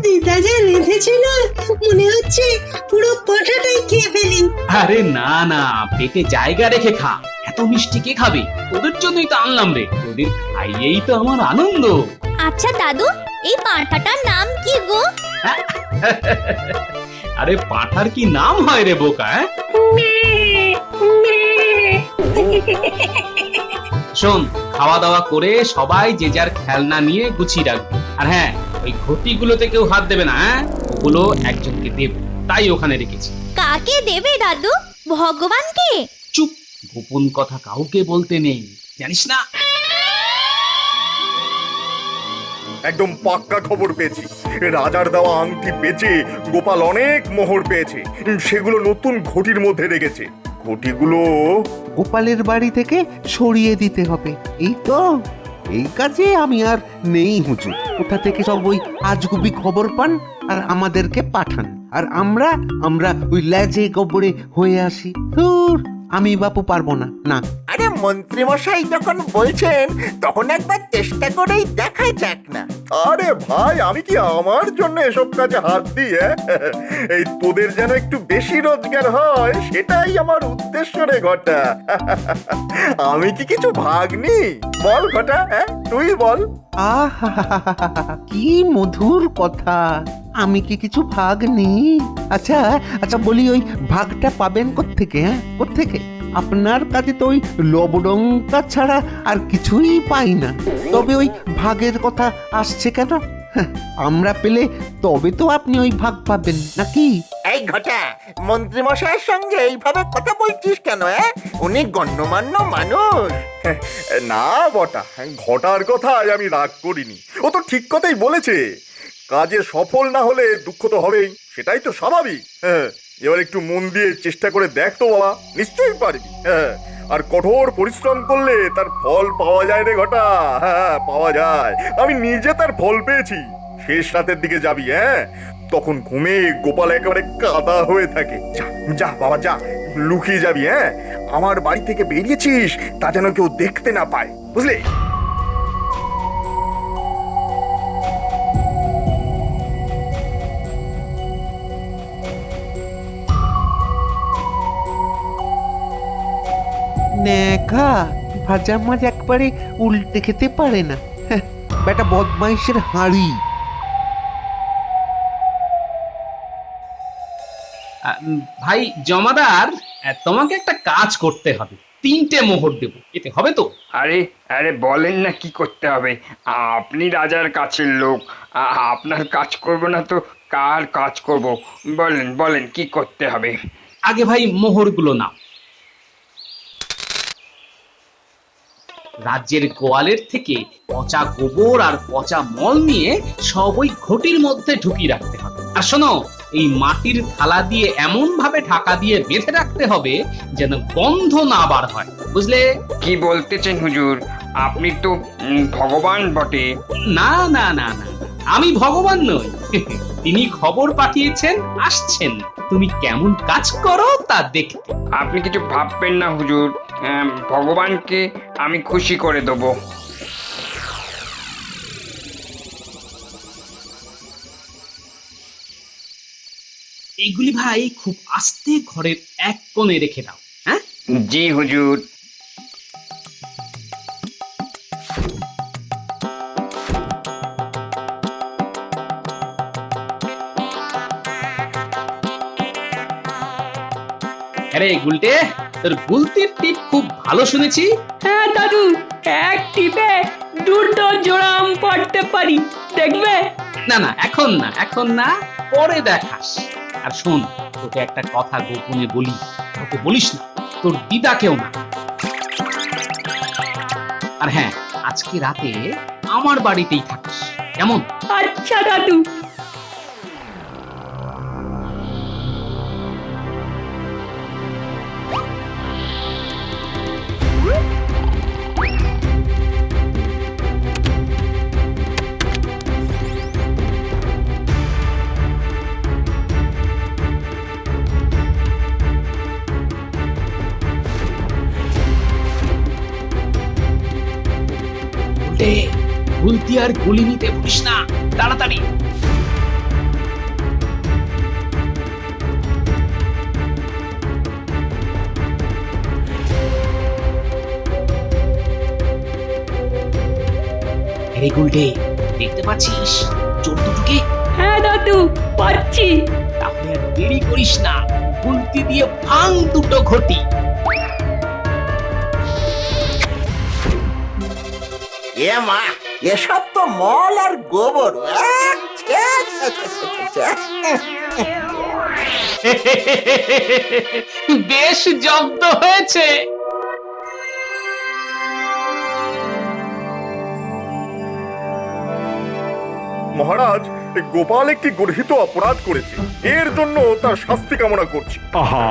দিদা যা রেঁধেছিল মনে হচ্ছে পুরো পাঠাটাই খেয়ে ফেলি। আরে না না, পেটে জায়গা রেখে খা। এত মিষ্টি কে খাবে? তোদের জন্যই তো আনলাম রে, তোদের খাইয়েই তো আমার আনন্দ। আচ্ছা দাদু, এই পাঁঠাটার নাম কি গো? আরে পাঁঠার কি নাম হয় রে বোকা? শোন, খাওয়া দাওয়া করে সবাই যে যার খেলনা নিয়ে গুছিয়ে রাখবে। আর হ্যাঁ, ওই ঘটিগুলোতে কেউ হাত দেবে না, হ্যাঁ? ওগুলো একজনকে দেব, তাই ওখানে রেখেছি। কাকে দেবে দাদু? ভগবানকে? চুপ, গোপন কথা কাউকে বলতে নেই, জানিস না? একদম পাক্কা খবর পেয়েছি। রাজার দেওয়া আংটি বেচে গোপাল অনেক মোহর পেয়েছে, সেগুলো নতুন ঘটির মধ্যে রেখেছে। ঘটিগুলো গোপালের বাড়ি থেকে সরিয়ে দিতে হবে। এই তো, এই কাজে আমি আর নেই হুজুর। কোথা থেকে সব ওই আজগুবি খবর পান আর আমাদেরকে পাঠান, আর আমরা আমরা ওই ল্যাজে গোবরে হয়ে আসি। ধুর, আমি বাপু পারবো না। না, আরে মন্ত্রী মশাই যখন বলছেন তখন একবার চেষ্টা করেই দেখা যাক না। আরে ভাই, আমি কি আমার জন্য এসব কাজে হাত দিই? এই তোদের যেন একটু বেশি রোজগার হয়, সেটাই আমার উদ্দেশ্য রে ঘটা। আমি কি কিছু ভাগ নি? বল ঘটা, হ্যাঁ তুই বল। আহা, কি মধুর কথা। আমি কি কিছু ভাগ নেই? আচ্ছা আচ্ছা, বলি ওই ভাগটা পাবেন কোত্থেকে? হ্যাঁ, কোত্থেকে? আপনার কাছে তো ওই লবডঙ্কা ছাড়া আর কিছুই পাই না। তবে ওই ভাগের কথা আসছে কেন? হ্যাঁ, আমরা পেলে তবে তো আপনি ওই ভাগ পাবেন নাকি? এই ঘটা, মন্ত্রী মশাইয়ের সঙ্গে এইভাবে কথা বলছিস কেন? উনি গণ্যমান্য মানুষ। না বটা, ঘটার কথায় আমি রাগ করিনি। ও তো ঠিক কথাই বলেছে। কাজে সফল না হলে দুঃখ তো হবেই, সেটাই তো স্বাভাবিক। হ্যাঁ, এবার একটু মন দিয়ে চেষ্টা করে দেখ তো বাবা, নিশ্চয়ই পারবি। হ্যাঁ, আর কঠোর পরিশ্রম করলে তার ফল পাওয়া যায় রে ঘটা। হ্যাঁ, পাওয়া যায়। আমি নিজে তার ফল পেয়েছি। শেষ রাতের দিকে যাবি, হ্যাঁ, তখন ঘুমে গোপাল একেবারে কাদা হয়ে থাকে। যা যা বাবা যা, লুকিয়ে যাবি। হ্যাঁ, আমার বাড়ি থেকে বেরিয়েছিস তা যেন কেউ দেখতে না পায়, বুঝলি? নেকা ভাজা মাছ একবারে উল্টে খেতে পারে না। হ্যাঁ, বেটা বদমাইশের হাঁড়ি। ভাই জমাদার, তোমাকে একটা কাজ করতে হবে। 3টে মোহর দেবো, এতে হবে তো? আরে আরে বলেন না কি করতে হবে? আপনি রাজার কাছের লোক, আপনার কাজ করব না তো কার কাজ করব? বলেন বলেন কি করতে হবে? আগে ভাই মোহরগুলো নাও। রাজ্যের গোয়ালের থেকে পচা গোবর আর পচা মল নিয়ে সব ওই ঘটির মধ্যে ঢুকিয়ে রাখতে হবে। আর শোনো, এই মাটির থালা দিয়ে এমন ভাবে ঢাকা দিয়ে বেঁধে রাখতে হবে যেন গন্ধ না বার হয়, বুঝলে? কি বলতেছেন হুজুর? আপনি তো ভগবান বটে। না না না না, আমি ভগবান নই। তিনি খবর পাঠিয়েছেন, আসছেন তুমি কেমন কাজ করো তা দেখতে। আপনি কিছু ভাববেন না হুজুর, ভগবানকে আমি খুশি করে দেবো। এইগুলি ভাই খুব আস্তে ঘরের এক কোণে রেখে দাও। হ্যাঁ, জি হুজুর। আরে গুলটে, তোর গুলতির টিপ খুব ভালো শুনেছি। হ্যাঁ দাদু, এক টিপে দুটো জোড়া আম পাড়তে পারি, দেখবে? না না, এখন না, এখন না, পরে দেখাস। আর শোন, তোকে একটা কথা গোপনে বলি, তোকে বলিস না, তোর দিদাকেও না। আর হ্যাঁ, আজকে রাতে আমার বাড়িতেই থাকিস, কেমন? আচ্ছা দাদু। গুলতি আর গুলি নিতে ভুলিস না, তাড়াতাড়ি। আরে গুলটে, দেখতে পাচ্ছিস চোর দুটোকে? হ্যাঁ দাদু, পাচ্ছি। তাহলে আর দেরি করিস না, গুলতি দিয়ে ভাঙ দুটো ঘটি। এ মা, এসব তো মল আর গোবর। ছ্যা, ছ্যা, ছ্যা, ছ্যা, ছ্যা। বেশ জব্দ হয়েছে। মহারাজ, এই গোপাল একটি গর্হিত অপরাধ করেছে, এর জন্য তার শাস্তি কামনা করছি। আহা,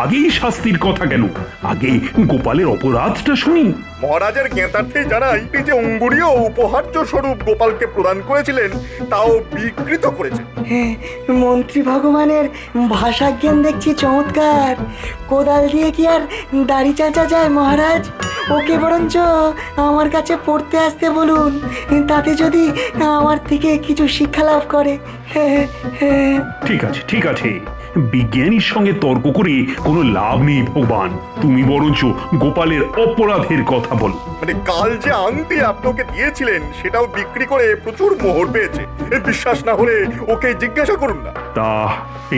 আগেই শাস্তির কথা কেন? আগে গোপালের অপরাধটা শুনি। মহারাজের জ্ঞাতার্থেই জানাই, এই যে অঙ্গুরীয় উপহার্য স্বরূপ গোপালকে প্রদান করেছিলেন তাও বিকৃত করেছে। মন্ত্রী ভগবানের ভাষাজ্ঞান দেখছি চমৎকার। কোদাল দিয়ে কি আর দাড়ি চাঁচা যায় মহারাজ? ওকে বরঞ্চ আমার কাছে পড়তে আসতে বলুন, তাতে যদি আমার থেকে কিছু শিক্ষা লাভ করে। ঠিক আছে, ঠিক আছে, বিজ্ঞানীর সঙ্গে তর্ক করে কোনো লাভ নেই ভগবান। তুমি বরঞ্চ গোপালের অপরাধের কথা বলো। মানে কাল যে আংটি আপনাকে দিয়েছিলেন সেটাও বিক্রি করে প্রচুর মোহর পেয়েছে। বিশ্বাস না হলে ওকে জিজ্ঞাসা করুন না। তা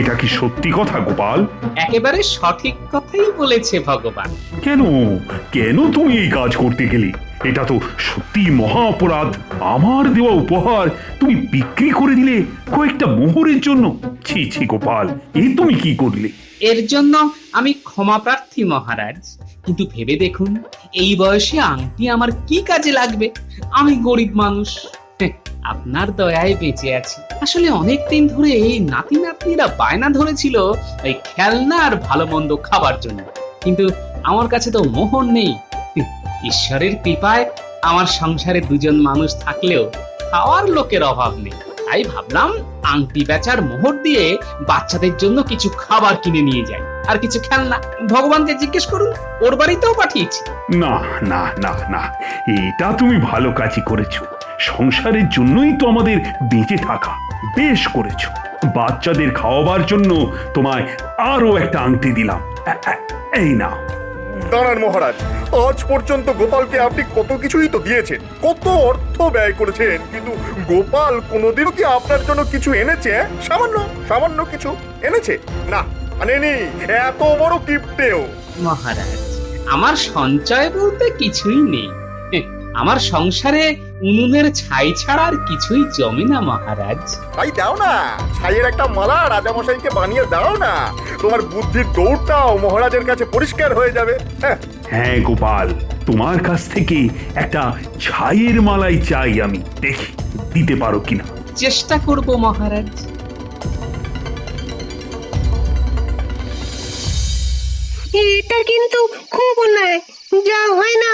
এটা কি সত্যি কথা গোপাল? একেবারে সঠিক কথাই বলেছে ভগবান। কেন কেন তুমি এই কাজ করতে গেলে? এটা তো সত্যি মহা অপরাধ। আমার দেওয়া উপহার তুমি বিক্রি করে দিলে কয়েকটা মোহরের জন্য। ছি ছি গোপাল, এ তুমি কি করলে? এর জন্য আমি ক্ষমা প্রার্থী মহারাজ, কিন্তু ভেবে দেখুন এই বয়সে আংটি আমার কি কাজে লাগবে? আমি গরিব মানুষ, আপনার দয়ায় বেঁচে আছি। আসলে অনেক দিন ধরে এই নাতি নাতনিরা বায়না ধরেছিল ওই খেলনা আর ভালো মন্দ খাবার জন্য, কিন্তু আমার কাছে তো মোহর নেই। ঈশ্বরের কৃপায় আমার সংসারে দুজন মানুষ থাকলেও খাওয়ার লোকের অভাব নেই। তাই ভাবলাম আংটি বেচার মোহর দিয়ে বাচ্চাদের জন্য কিছু খাবার কিনে নিয়ে যাই, আর কিছু খেলনা। ভগবানকে জিজ্ঞেস করুন, ওর বাড়িতেও পাঠিয়েছি। না না না না, এটা তুমি ভালো কাজই করেছো। সংসারের জন্যই তো আমাদের বেঁচে থাকা। বেশ করেছো। বাচ্চাদের খাওয়াবার জন্য তোমায় আরো একটা আংটি দিলাম। এই নাও। দাঁড়ান মহারাজ, আজ পর্যন্ত গোপালকে আপনি কত কিছুই তো দিয়েছেন, কত অর্থ ব্যয় করেছেন, কিন্তু গোপাল কোনোদিনও কি আপনার জন্য কিছু এনেছে? সামান্য সামান্য কিছু এনেছে? না, আনেনি। এত বড় কিপ্টেও। মহারাজ, আমার সঞ্চয় বলতে কিছুই নেই। আমার সংসারে উনুনের ছাই ছাড়া আর কিছুই জমে না মহারাজ। তাই দাও না, ছাইয়ের একটা মালা রাজামশাইকে বানিয়ে দাও না। তোমার বুদ্ধির দৌড়টাও মহারাজের কাছে পরিষ্কার হয়ে যাবে। হ্যাঁ গোপাল, তোমার কাছ থেকে একটা ছাইয়ের মালাই চাই আমি। দেখি দিতে পারো কিনা। চেষ্টা করব মহারাজ। এটা কিন্তু খুব অন্যায়। যা হয় না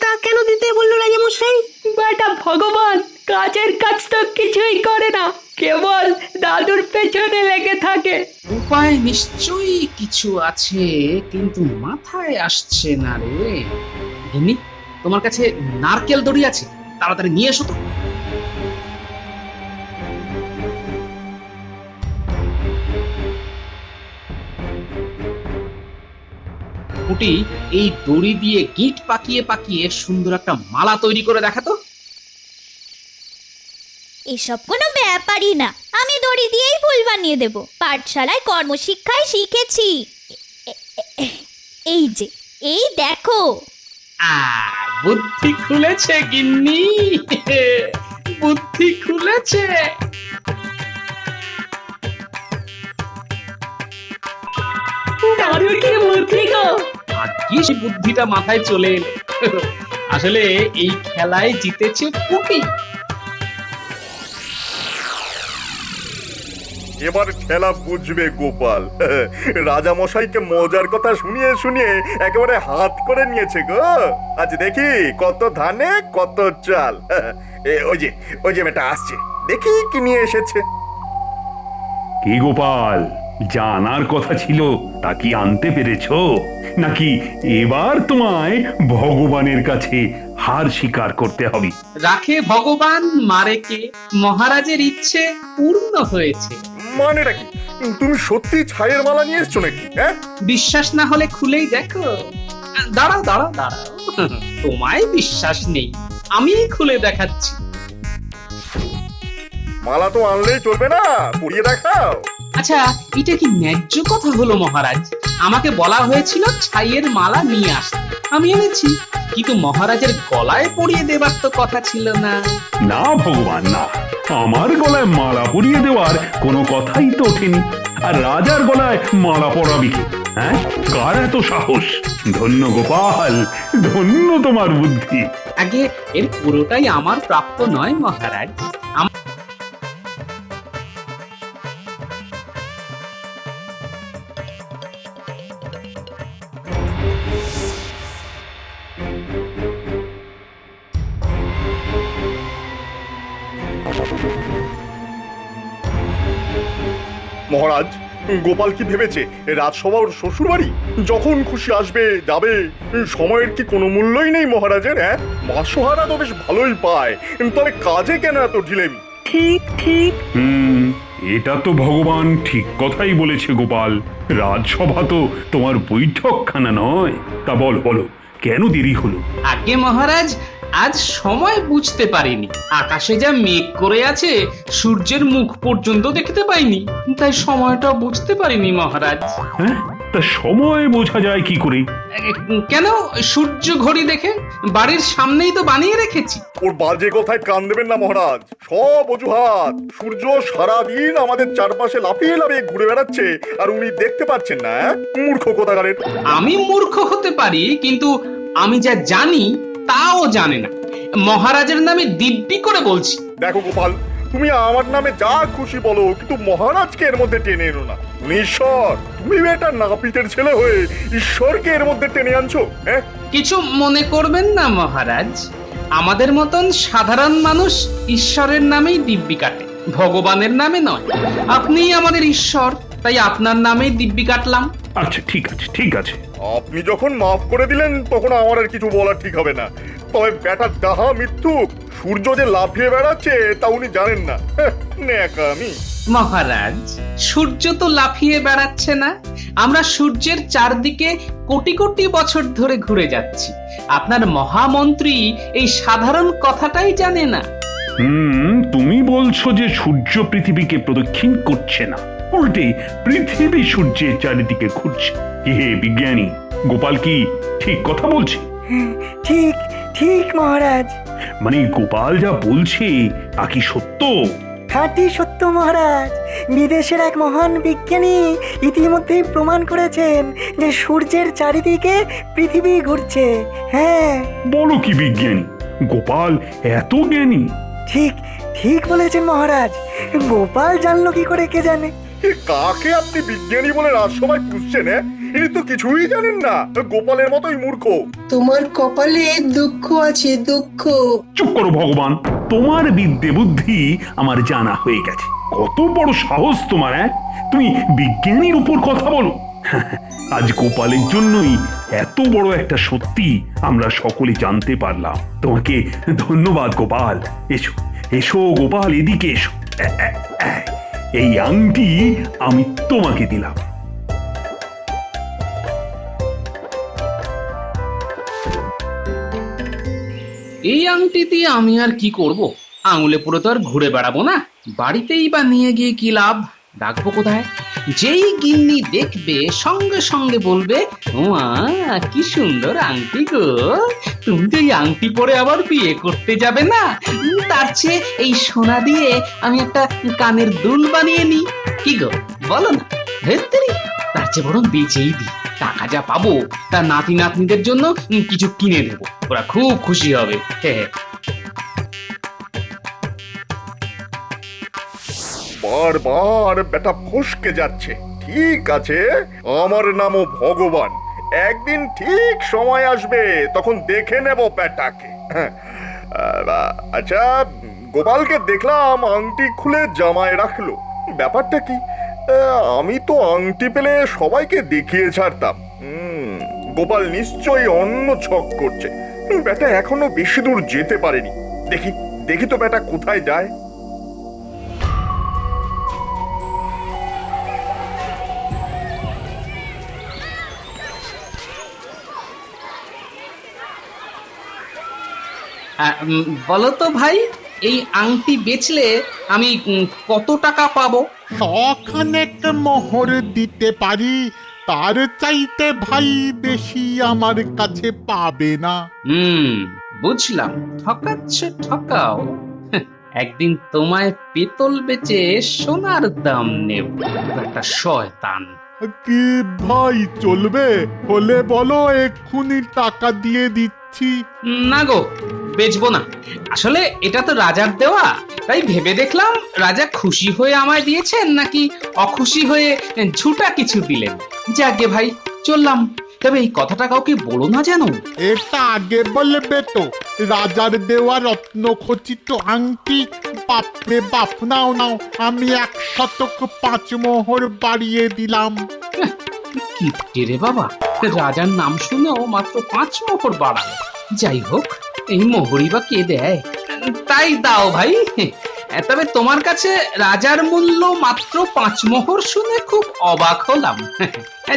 তা কেন দিতে বললো রাজামশাই? বেটা ভগবান কাজের কাজ তো কিছুই করে না, কেবল দাদুর পেছনে লেগে থাকে। উপায় নিশ্চয়ই কিছু আছে, কিন্তু মাথায় আসছে না রে। গিন্নি, তোমার কাছে নারকেল দড়ি আছে? তাড়াতাড়ি নিয়ে এসো তো। পুটি, এই দড়ি দিয়ে গিট পাকিয়ে পাকিয়ে সুন্দর একটা মালা তৈরি করে দেখাতো। এসব কোনো ব্যাপারই না, আমি দড়ি দিয়েই ফুল বানিয়ে দেব। পাঠশালায় কর্মশিক্ষায় শিখেছি। এই যে, এই দেখো। বুদ্ধি খুলেছে গিন্নি, বুদ্ধি খুলেছে। দাদুর কি বুদ্ধি গো! ভাগ্যিস বুদ্ধিটা মাথায় চলে এলো। আসলে এই খেলায় জিতেছে পুটি। এবার খেলা বুঝবে গোপাল। রাজামশাইকে মজার কথা শুনিয়ে শুনিয়ে একেবারে হাত করে নিয়েছে গো। আজ দেখি কত ধানে কত চাল। ওই যে মেয়েটা আসছে, দেখি কি নিয়ে এসেছে। কি গোপাল, জানার কথা ছিল তা কি আনতে পেরেছো? নাকি এবার তোমায় ভগবানের কাছে হার স্বীকার করতে হবে? রাখে ভগবান, মারে কে। মহারাজের ইচ্ছে পূর্ণ হয়েছে। মানেটা কি? তুমি সত্যি ছাইয়ের মালা নিয়ে এসছো নাকি? হ্যাঁ, বিশ্বাস না হলে খুলেই দেখো। দাঁড়াও দাঁড়াও দাঁড়াও, তোমায় বিশ্বাস নেই, আমিই খুলে দেখাচ্ছি। মালা তো আনলেই চলবে না, পরিয়ে দেখাও। আচ্ছা, এটা কি ন্যায্য কথা হলো মহারাজ? আমাকে বলা হয়েছিল ছাইয়ের মালা নিয়ে আসতে, আমি এনেছি, কিন্তু মহারাজের গলায় পরিয়ে দেবার তো কথা ছিল না। না ভগবান না, আমার গলায় মালা পরিয়ে দেওয়ার কোনো কথাই তো ওঠেনি। আর রাজার গলায় মালা পরাবি কি? হ্যাঁ, কার এত সাহস? ধন্য গোপাল, ধন্য তোমার বুদ্ধি। আগে এর পুরোটাই আমার প্রাপ্য নয় মহারাজ। মহারাজ, গোপাল কি ভেবেছে রাজসভা ওর শ্বশুর বাড়ি? যখন খুশি আসবে যাবে, সময়ের কি কোনো মূল্যই নেই মহারাজের? হ্যাঁ, মাসোহারা তো বেশ ভালোই পায়, তবে কাজে কেন এত ঢিলেমি? ঠিক ঠিক। এটা তো ভগবান ঠিক কথাই বলেছে গোপাল। রাজসভা তো তোমার বৈঠকখানা নয়। তা বলো বলো, কেন দেরি হলো? আগে মহারাজ, আজ সময় বুঝতে পারিনি। আকাশে যা মেঘ করে আছে, সূর্যের মুখ পর্যন্ত দেখতে পাইনি, তাই সময়টা বুঝতে পারিনি মহারাজ। হ্যাঁ, তা সময় বোঝা যায় কি করে? কেন, সূর্য ঘড়ি দেখে বাড়ির সামনেই তো বানিয়ে রেখেছি। ওর বাজে কথায় কান দেবেন না মহারাজ, সব অজুহাত। সূর্য সারাদিন আমাদের চারপাশে লাফিয়ে লাফিয়ে ঘুরে বেড়াচ্ছে, আর উনি দেখতে পাচ্ছেন না। মূর্খ কোথাকারের। আমি মূর্খ হতে পারি, কিন্তু আমি যা জানি তাও জানে না। মহারাজের নামে দিব্যি করে বলছি। দেখো গোপাল, তুমি আমার নামে যা খুশি বলো, কিন্তু মহারাজকে এর মধ্যে টেনে এনো না। উনি ঈশ্বর, তুমি একটা নাপিতের ছেলে হয়ে ঈশ্বরকে এর মধ্যে টেনে আনছো। হ্যাঁ, কিছু মনে করবেন না মহারাজ, আমাদের মতন সাধারণ মানুষ ঈশ্বরের নামেই দিব্যি কাটে, ভগবানের নামে নয়। আপনিই আমাদের ঈশ্বর, তাই আপনার নামেই দিব্যি কাটলাম। আচ্ছা ঠিক আছে, ঠিক আছে। আপনি যখন মাফ করে দিলেন তখন আমার আর কিছু বলার ঠিক হবে না। তবে ব্যাটা ডাহা মিথ্যুক, সূর্য যে লাফিয়ে বেড়াচ্ছে তা উনি জানেন না। নেকা আমি। মহারাজ, সূর্য তো লাফিয়ে বেড়াচ্ছে না, আমরা সূর্যের চারদিকে কোটি কোটি বছর ধরে ঘুরে যাচ্ছি। আপনার মহামন্ত্রী এই সাধারণ কথাটাই জানে না। তুমি বলছো যে সূর্য পৃথিবীকে প্রদক্ষিণ করছে না, উল্টে পৃথিবী সূর্যের চারিদিকে ঘুরছে। হে বিজ্ঞানী, গোপাল কি ঠিক কথা বলছে? ঠিক ঠিক মহারাজ, মানে গোপাল যা বলছে তা কি সত্য? খাঁটি সত্য মহারাজ। বিদেশের এক মহান বিজ্ঞানী ইতিমধ্যেই প্রমাণ করেছেন যে সূর্যের চারিদিকে পৃথিবী ঘুরছে। হ্যাঁ। বলো কি বিজ্ঞানী, গোপাল এত জ্ঞানী? ঠিক ঠিক বলেছেন মহারাজ। গোপাল জানলো কি করে কে জানে। কাকে আপনি বিজ্ঞানী বলে রাজসভায় পুষছেন? ইনি তো কিছুই জানেন না, গোপালের মতোই মূর্খ। তোমার কপালে দুঃখ আছে, দুঃখ। চুপ করো ভগবান, তোমার বিদ্যে বুদ্ধি আমার জানা হয়ে গেছে। কত বড় সাহস তোমার! তুমি বিজ্ঞানীর উপর কথা বলো। আজ গোপালের জন্যই এত বড় একটা সত্যি আমরা সকলে জানতে পারলাম। তোমাকে ধন্যবাদ গোপাল। এসো এসো গোপাল, এদিকে এসো। এই আংটি আমি তোমাকে দিলাম। এই আংটি দিয়ে আমি আর কি করব? আঙুলে পুরো তো আর ঘুরে বেড়াবো না, বাড়িতেই বা নিয়ে গিয়ে কি লাভ? রাখবো কোথায়? যেই গিন্নি দেখবে সঙ্গে সঙ্গে বলবে, ওমা কি সুন্দর আংটি গো, তুমি তো এই আংটি পরে আবার বিয়ে করতে যাবে না? তার চেয়ে এই সোনা দিয়ে আমি একটা কানের দুল বানিয়ে নিই, কি গো বলো না? ধেত্তেরি, তার চেয়ে বরং বেচেই দিই, টাকা যা পাবো তার নাতি নাতনিদের জন্য কিছু কিনে দেবো, ওরা খুব খুশি হবে। বারবার বেটা ফসকে যাচ্ছে। ঠিক আছে, আমার নামও ভগবান। একদিন ঠিক সময় আসবে, তখন দেখে নেব বেটাকে। আচ্ছা, গোপালকে দেখলাম আংটি খুলে জামায় রাখলো, ব্যাপারটা কি? আমি তো আংটি পেলে সবাইকে দেখিয়ে ছাড়তাম। গোপাল নিশ্চয়ই অন্য ছক করছে। বেটা এখনো বেশি দূর যেতে পারেনি। দেখি দেখি তো বেটা কোথায় যায়। বলো তো ভাই, এই আংটি বেচলে আমি কত টাকা পাবো? শখানেক মোহর দিতে পারি, তার চাইতে ভাই বেশি আমার কাছে পাবে না। বুঝলাম, ঠকাচ্ছ ঠকাও। একদিন তোমায় পেতল বেচে সোনার দাম নেব, একটা শয়তান। কি ভাই, চলবে? হলে বলো, এক্ষুনি টাকা দিয়ে দিচ্ছি। না গো, বেচবো না। আসলে এটা তো রাজার দেওয়া, তাই ভেবে দেখলাম রাজা খুশি হয়ে আমায় দিয়েছেন নাকি অখুশি হয়ে ঝুটা কিছু দিলেন। যাকে ভাই, চললাম। তবে এই কথাটা কাউকে বলো না যেন। এটা আগে বলবে তো, রাজার দেওয়া রত্নখচিত আংটি। বাপরে বাপ, নাও নাও, আমি 105 মোহর বাড়িয়ে দিলাম। কিপ্টে রে বাবা, রাজার নাম শুনেও মাত্র 5 মোহর বাড়ালো। যাই হোক, এই মোহরই বা কে দেয়? তাই দাও ভাই। তবে তোমার কাছে রাজার মূল্য মাত্র 5 মোহর শুনে খুব অবাক হলাম।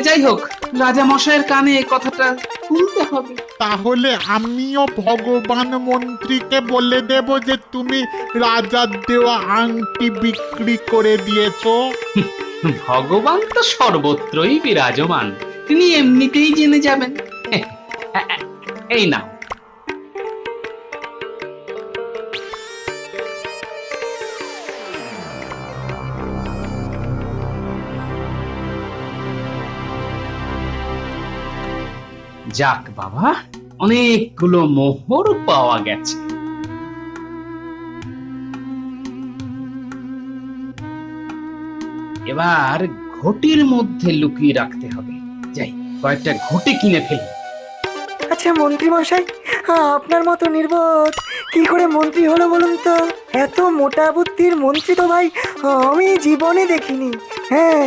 যাই হোক, রাজা মশাইয়ের কানে এ কথাটা তুলতে হবে। তাহলে আমিও ভগবান মন্ত্রীকে বলে দেব যে তুমি রাজার দেওয়া আংটি বিক্রি করে দিয়েছো। ভগবান তো সর্বত্রই বিরাজমান, তিনি এমনিতেই জেনে যাবেন। এই নাও। যাক বাবা, অনেকগুলো মোহর পাওয়া গেছে। এবার ঘটির মধ্যে লুকিয়ে রাখতে হবে। যাই, কয়েকটা ঘটি কিনে ফেলি। আচ্ছা মন্ত্রী মশাই, আপনার মতো নির্বোধ কি করে মন্ত্রী হলো বলুন তো? এত মোটা বুদ্ধির মন্ত্রী তো ভাই আমি জীবনে দেখিনি। হ্যাঁ,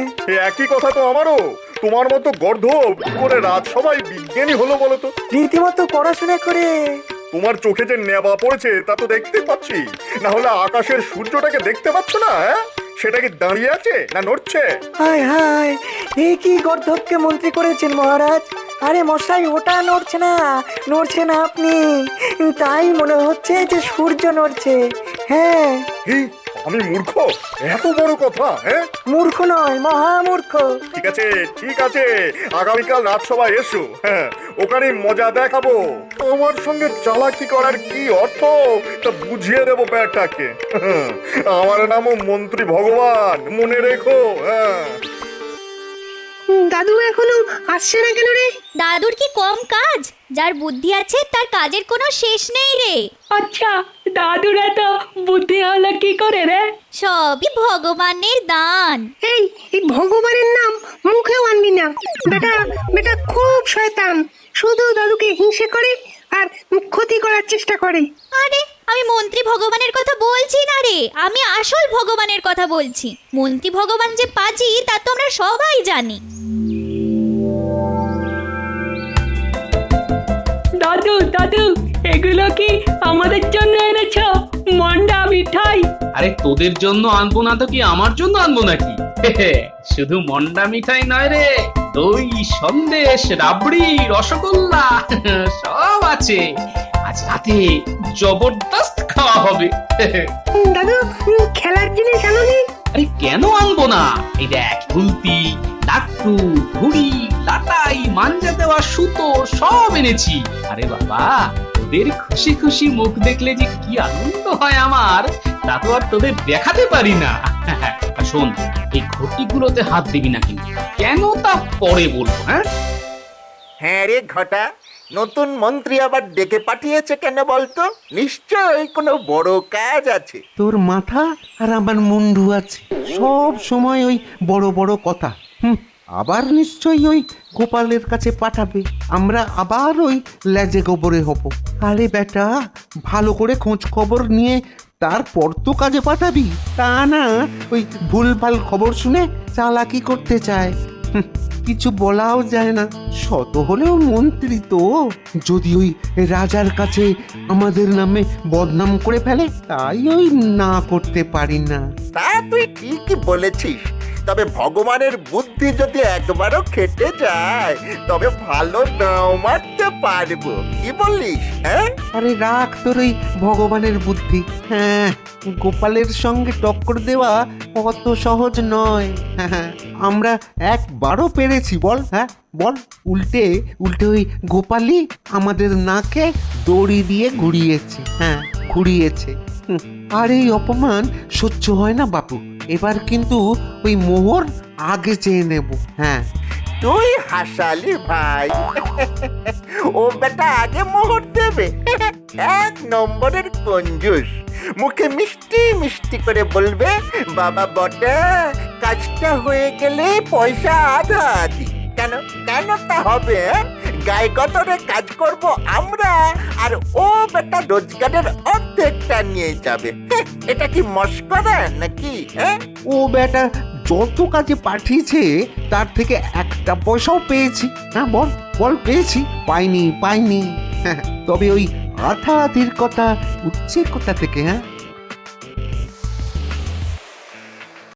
একই কথা তো আমারও। তোমার মতো গর্ধব কি করে রাজসভায় বিজ্ঞানী হলো বলো তো? রীতিমতো পড়াশোনা করে। তোমার চোখে যে নেবা পড়েছে তা তো দেখতে পাচ্ছি, না হলে আকাশের সূর্যটাকে দেখতে পাচ্ছ না? সেটা কি দাঁড়িয়ে আছে না নড়ছে? হায় হায়, এই কি গর্ধবকে মন্ত্রী করেছেন মহারাজ? আরে মশাই, ওটা নড়ছে না, নড়ছে না আপনি। তাই মনে হচ্ছে যে সূর্য নড়ছে। হ্যাঁ। আমি মূর্খ? এত বড় কথা? হ্যাঁ, মূর্খ নয়, মহামূর্খ। ঠিক আছে ঠিক আছে, আগামীকাল রাজসভায় এসো। হ্যাঁ, ওখানে মজা দেখাবো। আমার সঙ্গে চালাকি করার কি অর্থ তা বুঝিয়ে দেবো ব্যাটাকে। আমার নামও মন্ত্রী ভগবান, মনে রেখো। হ্যাঁ। দাদু এখনো আসছে না কেন রে? দাদুর কি কম কাজ? যার বুদ্ধি আছে তার কাজের কোনো শেষ নেই রে। আচ্ছা, দাদুর এত বুদ্ধি হলো কি করে রে? সবই ভগবানের দান। এই ভগবানের নাম মুখেও আনবি না। বেটা বেটা খুব শয়তান, শুধু দাদুকে হিংসে করে আর ক্ষতি করার চেষ্টা করে। আরে, আমি মন্ত্রী ভগবানের কথা বলছি না রে, আমি আসল ভগবানের কথা বলছি। মন্ত্রী ভগবান যে পাজি তা তো আমরা সবাই জানি। দাদু দাদু, এগুলো কি আমাদের জন্য এনেছো? মন্ডা মিঠাই? আরে তোদের জন্য আনবো না তো কি আমার জন্য আনবো নাকি? শুধু মন্ডা মিঠাই নয় রে, দই, সন্দেশ, রাবড়ি, রসগোল্লা সব আছে। আজ রাতে জবরদস্ত খাওয়া হবে। দাদু, খেলার জিনিস আনোনি? আরে কেন আনবো না? এই দেখ, গুলতি, লাট্টু, ঘুড়ি, লাটাই, মাঞ্জা দেওয়া সুতো সব এনেছি। আরে বাবা, তোদের খুশি খুশি মুখ দেখলে যে কি আনন্দ হয় আমার, তা তো আর তোদের দেখাতে পারি না। শোন, এই ঘটিগুলোতে হাত দিবি না কিন্তু। কেন তা পরে বলবো। হ্যাঁ হ্যাঁ রে ঘটা, নতুন মন্ত্রী আবার ডেকে পাঠিয়েছে কেন বলতো? নিশ্চয়ই কোনো বড় কাজ আছে। তোর মাথা আর আমার মুন্ডু আছে, সব সময় ওই বড় বড় কথা। আবার নিশ্চয়ই ওই গোপালের কাছে পাঠাবে, আমরা আবার ওই লেজে গোবরে হব। আরে বেটা, ভালো করে খোঁজ খবর নিয়ে তারপর তো কাজে পাঠাবি, তা না ওই ভুলভাল খবর শুনে চালাকি করতে চায়। কিছু বলাও যায় না, শত হলেও মন্ত্রী তো। যদি ওই রাজার কাছে আমাদের নামে বদনাম করে ফেলে, তাই ওই না করতে পারি না। তা তুই ঠিকই বলেছিস, তবে ভগবানের বুদ্ধি যদি একবারও খেটে যায় তবে ভালো নাও মারতে পারবো, কি বলিস? হ্যাঁ, আরে রাখ তোর ওই ভগবানের বুদ্ধি। হ্যাঁ, গোপালের সঙ্গে টক্কর দেওয়া অত সহজ নয়। হ্যাঁ, আমরা একবারও পেরেছি বল? হ্যাঁ বল। উল্টে উল্টে ওই গোপালই আমাদের নাকে দড়ি দিয়ে ঘুরিয়েছে। হ্যাঁ, ঘুরিয়েছে। আর এই অপমান সহ্য হয় না বাপু। এবার কিন্তু ওই মোহর আগে চেয়ে নেব। হ্যাঁ, তুই হাসালি ভাই। ও বেটা আগে মোহর দেবে। এক নম্বরের কঞ্জুস। মুখে মিষ্টি মিষ্টি করে বলবে, বাবা বটে কাজটা হয়ে গেলে পয়সা আধা আধি। কেন কেন তা হবে? গায়ে গতরে কাজ করব আমরা, আর ও বেটা রোজগারের অর্ধেকটা নিয়ে যাবে। এটা কি মস্করা নাকি? হ্যাঁ, ও বেটা যত কাজে পাঠিয়েছে তার থেকে একটা পয়সাও পেয়েছি। হ্যাঁ বল বল, পেয়েছি? পাইনি। তবে ওই আধা আধির কথা উঠছে কোথা থেকে? হ্যাঁ,